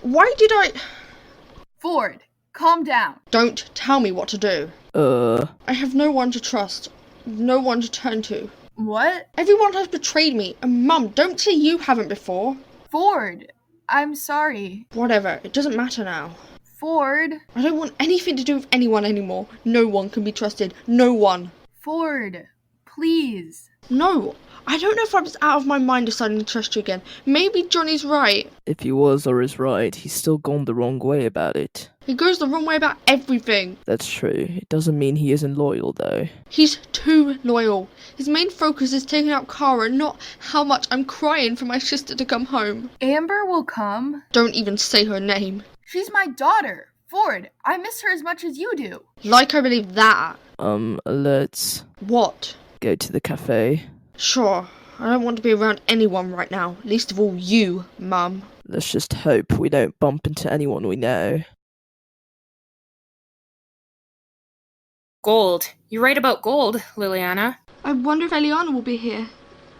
Why did I... Ford, calm down. Don't tell me what to do. I have no one to trust. No one to turn to. What? Everyone has betrayed me. And Mum, don't say you haven't before. Ford, I'm sorry. Whatever, it doesn't matter now. Ford. I don't want anything to do with anyone anymore. No one can be trusted. No one. Ford, please. No, I don't know if I was out of my mind deciding to trust you again. Maybe Johnny's right. If he was or is right, he's still gone the wrong way about it. He goes the wrong way about everything. That's true. It doesn't mean he isn't loyal, though. He's too loyal. His main focus is taking out Kara, not how much I'm crying for my sister to come home. Amber will come. Don't even say her name. She's my daughter. Ford, I miss her as much as you do. Like I believe that. Let's What? go to the cafe. Sure. I don't want to be around anyone right now. Least of all you, Mum. Let's just hope we don't bump into anyone we know. Gold. You're right about gold, Liliana. I wonder if Eliana will be here.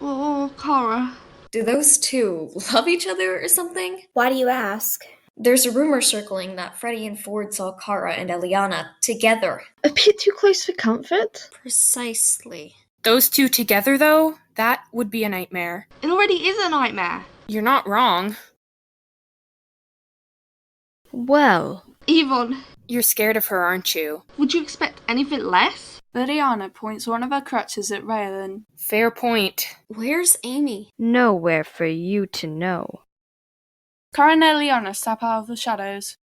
Or Kara. Do those two love each other or something? Why do you ask? There's a rumor circling that Freddie and Ford saw Kara and Eliana together. A bit too close for comfort? Precisely. Those two together, though, that would be a nightmare. It already is a nightmare. You're not wrong. Well, Yvonne, You're scared of her, aren't you? would you expect anything less? Liliana points one of her crutches at Raylan. Fair point. Where's Amy? nowhere for you to know. Kara and Liliana step out of the shadows.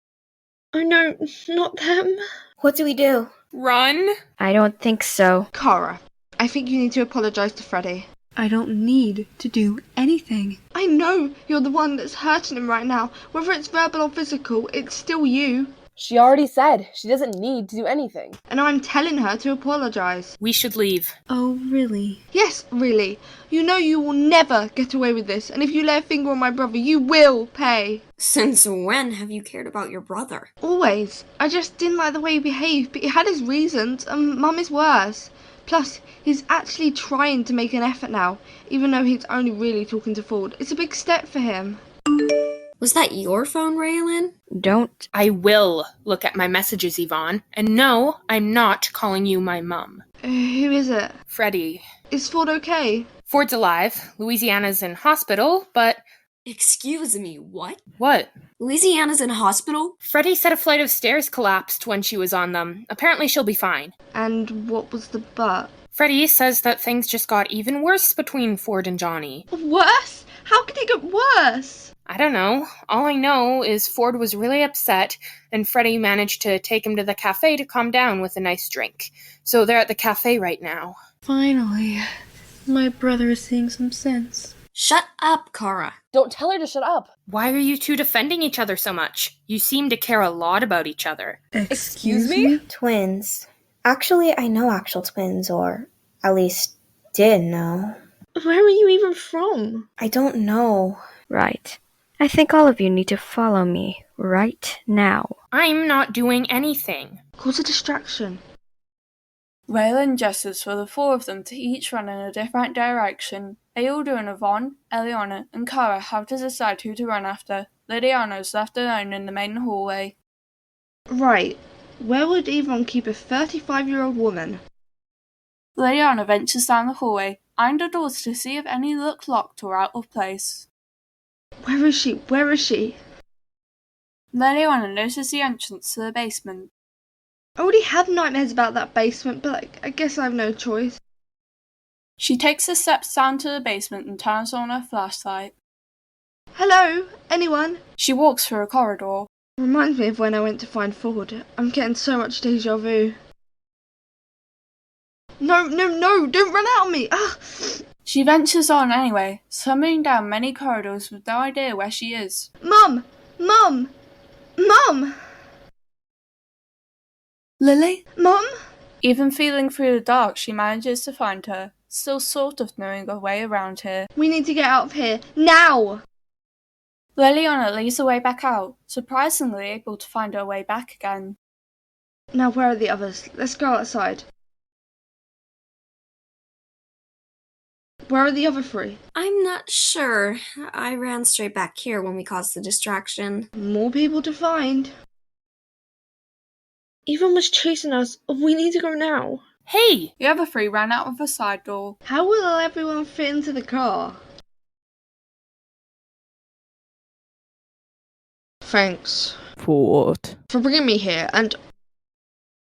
Oh no, not them. What do we do? Run? I don't think so. Kara, I think you need to apologise to Freddie. I don't need to do anything. I know you're the one that's hurting him right now. Whether it's verbal or physical, it's still you. She already said she doesn't need to do anything. And I'm telling her to apologise. We should leave. Oh, really? Yes, really. You know you will never get away with this, and if you lay a finger on my brother, you will pay. Since when have you cared about your brother? Always. I just didn't like the way he behaved, but he had his reasons, and Mum is worse. Plus, he's actually trying to make an effort now, even though he's only really talking to Ford. It's a big step for him. Was that your phone, Raylan? Don't. I will look at my messages, Yvonne. And no, I'm not calling you my mum. Who is it? Freddie. Is Ford okay? Ford's alive. Louisiana's in hospital, but... Excuse me, what? What? Louisiana's in hospital? Freddie said a flight of stairs collapsed when she was on them. Apparently she'll be fine. And what was the but? Freddie says that things just got even worse between Ford and Johnny. Worse? How could it get worse? I don't know. All I know is Ford was really upset, and Freddie managed to take him to the cafe to calm down with a nice drink. So they're at the cafe right now. Finally, my brother is seeing some sense. Shut up, Kara. Don't tell her to shut up. Why are you two defending each other so much? You seem to care a lot about each other. Excuse me? Twins. Actually, I know actual twins, or at least did know. Where are you even from? I don't know. Right. I think all of you need to follow me right now. I'm not doing anything. Cause a distraction. Raylan gestures for the four of them to each run in a different direction. They all do, and Yvonne, Eliana, and Kara have to decide who to run after. Liliana is left alone in the main hallway. Right. Where would Yvonne keep a 35-year-old woman? Liliana ventures down the hallway, eyeing the doors to see if any look locked or out of place. Where is she? Where is she? Liliana notices the entrance to the basement. I already had nightmares about that basement, but I guess I have no choice. She takes the steps down to the basement and turns on her flashlight. Hello? Anyone? She walks through a corridor. Reminds me of when I went to find Ford. I'm getting so much deja vu. No, don't run out on me. Ugh. She ventures on anyway, summoning down many corridors with no idea where she is. Mum! Lily? Mum? Even feeling through the dark, she manages to find her, still sort of knowing her way around here. We need to get out of here. Now! Liliana leads the way back out, surprisingly able to find her way back again. Now where are the others? Let's go outside. Where are the other three? I'm not sure. I ran straight back here when we caused the distraction. More people to find. Yvonne was chasing us. We need to go now. Hey! The other three ran out of the side door. How will everyone fit into the car? Thanks. For what? For bringing me here, and...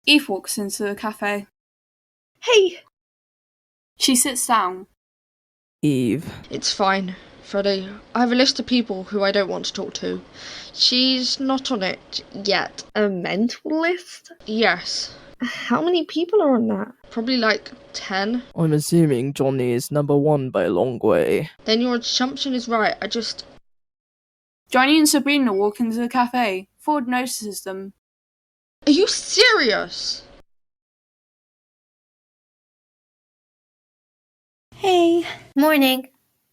Eve walks into the cafe. Hey! She sits down. Eve. It's fine, Freddie. I have a list of people who I don't want to talk to. She's not on it yet. A mental list? Yes. How many people are on that? Probably like 10. I'm assuming Johnny is number one by a long way. Then your assumption is right. Johnny and Sabrina walk into the cafe. Ford notices them. Are you serious? Hey. Morning.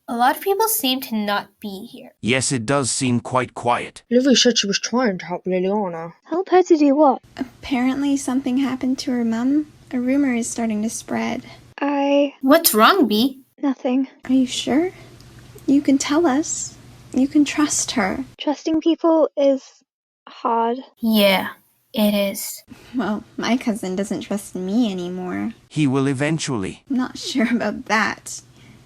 A lot of people seem to not be here. Yes, it does seem quite quiet. Livy said she was trying to help Liliana. Help her to do what? Apparently something happened to her mum. A rumor is starting to spread. What's wrong, Bee? Nothing. Are you sure? You can tell us. You can trust her. Trusting people is hard. Yeah, it is. Well, my cousin doesn't trust me anymore. He will eventually. I'm not sure about that.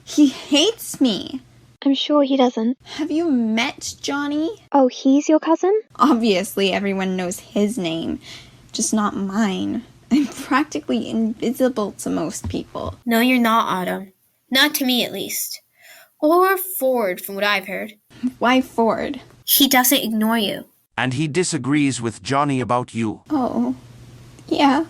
He hates me. I'm sure he doesn't. Have you met Johnny? Oh, he's your cousin? Obviously, everyone knows his name, just not mine. I'm practically invisible to most people. No, you're not, Autumn. Not to me, at least. Or Ford, from what I've heard. Why Ford? He doesn't ignore you. And he disagrees with Johnny about you. Oh, yeah,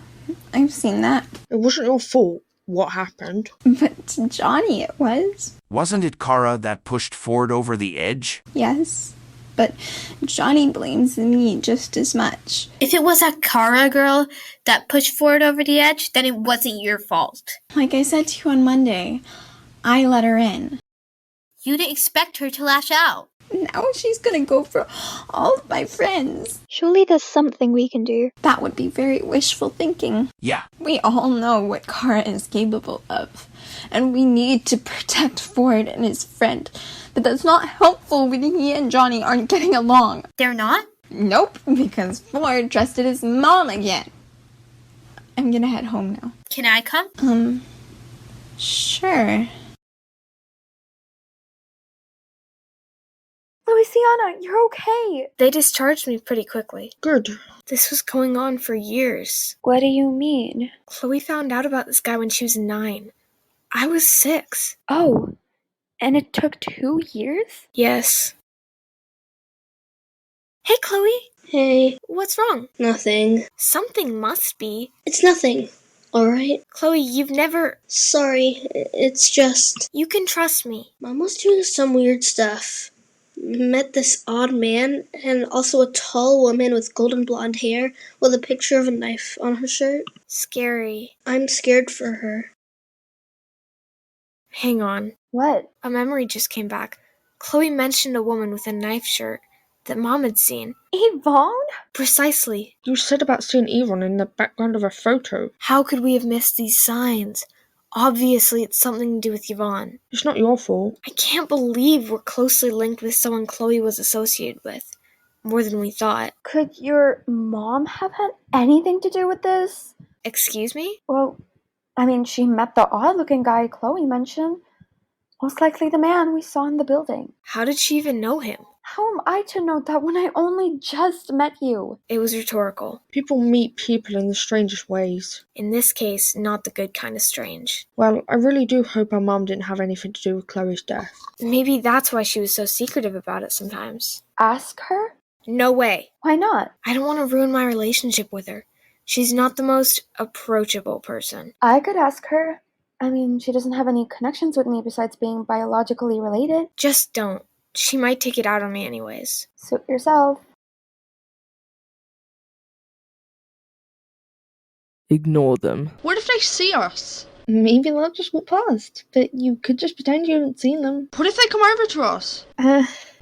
I've seen that. It wasn't your fault. What happened? But to Johnny it was. Wasn't it Kara that pushed Ford over the edge? Yes, but Johnny blames me just as much. If it was that Kara girl that pushed Ford over the edge, then it wasn't your fault. Like I said to you on Monday, I let her in. You didn't expect her to lash out. Now she's gonna go for all of my friends. Surely there's something we can do. That would be very wishful thinking. Yeah. We all know what Kara is capable of, and we need to protect Ford and his friend. But that's not helpful when he and Johnny aren't getting along. They're not? Nope, because Ford trusted his mom again. I'm gonna head home now. Can I come? Sure. Louisiana, you're okay. They discharged me pretty quickly. Good. This was going on for years. What do you mean? Chloe found out about this guy when she was 9. I was 6. Oh, and it took 2 years? Yes. Hey, Chloe. Hey. What's wrong? Nothing. Something must be. It's nothing. Alright? Chloe, you've never... Sorry, it's just... You can trust me. Mom was doing some weird stuff. Met this odd man, and also a tall woman with golden blonde hair with a picture of a knife on her shirt. Scary. I'm scared for her. Hang on. What? A memory just came back. Chloe mentioned a woman with a knife shirt that Mom had seen. Yvonne? Precisely. You said about seeing Yvonne in the background of a photo. How could we have missed these signs? Obviously, it's something to do with Yvonne. It's not your fault. I can't believe we're closely linked with someone Chloe was associated with. More than we thought. Could your mom have had anything to do with this? Excuse me? Well, I mean, she met the odd-looking guy Chloe mentioned. Most likely the man we saw in the building. How did she even know him? How am I to know that when I only just met you? It was rhetorical. People meet people in the strangest ways. In this case, not the good kind of strange. Well, I really do hope our mom didn't have anything to do with Chloe's death. Maybe that's why she was so secretive about it sometimes. Ask her? No way. Why not? I don't want to ruin my relationship with her. She's not the most approachable person. I could ask her. I mean, she doesn't have any connections with me besides being biologically related. Just don't. She might take it out on me anyways. Suit yourself. Ignore them. What if they see us? Maybe they'll just walk past, but you could just pretend you haven't seen them. What if they come over to us?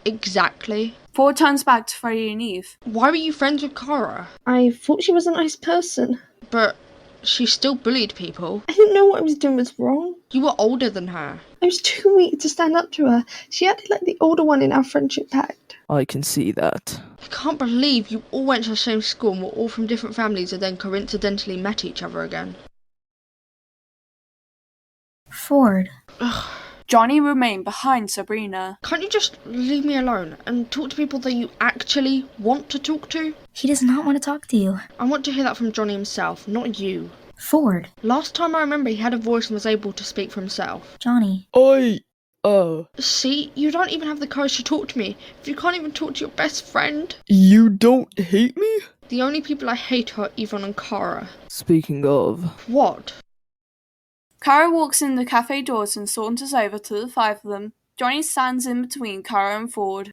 Exactly. Ford turns back to Freddie and Eve. Why were you friends with Kara? I thought she was a nice person. But she still bullied people. I didn't know what I was doing was wrong. You were older than her. I was too weak to stand up to her. She acted like the older one in our friendship pact. I can see that. I can't believe you all went to the same school and were all from different families and then coincidentally met each other again. Ford. Ugh. Johnny remained behind Sabrina. Can't you just leave me alone and talk to people that you actually want to talk to? He does not want to talk to you. I want to hear that from Johnny himself, not you. Ford. Last time I remember he had a voice and was able to speak for himself. Johnny. See, you don't even have the courage to talk to me if you can't even talk to your best friend. You don't hate me? The only people I hate are Yvonne and Kara. Speaking of... What? Kara walks in the cafe doors and saunters over to the five of them. Johnny stands in between Kara and Ford.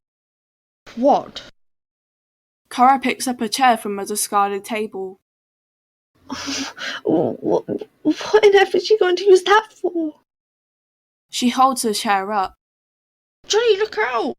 What? Kara picks up a chair from a discarded table. What on earth is she going to use that for? She holds the chair up. Johnny, look out!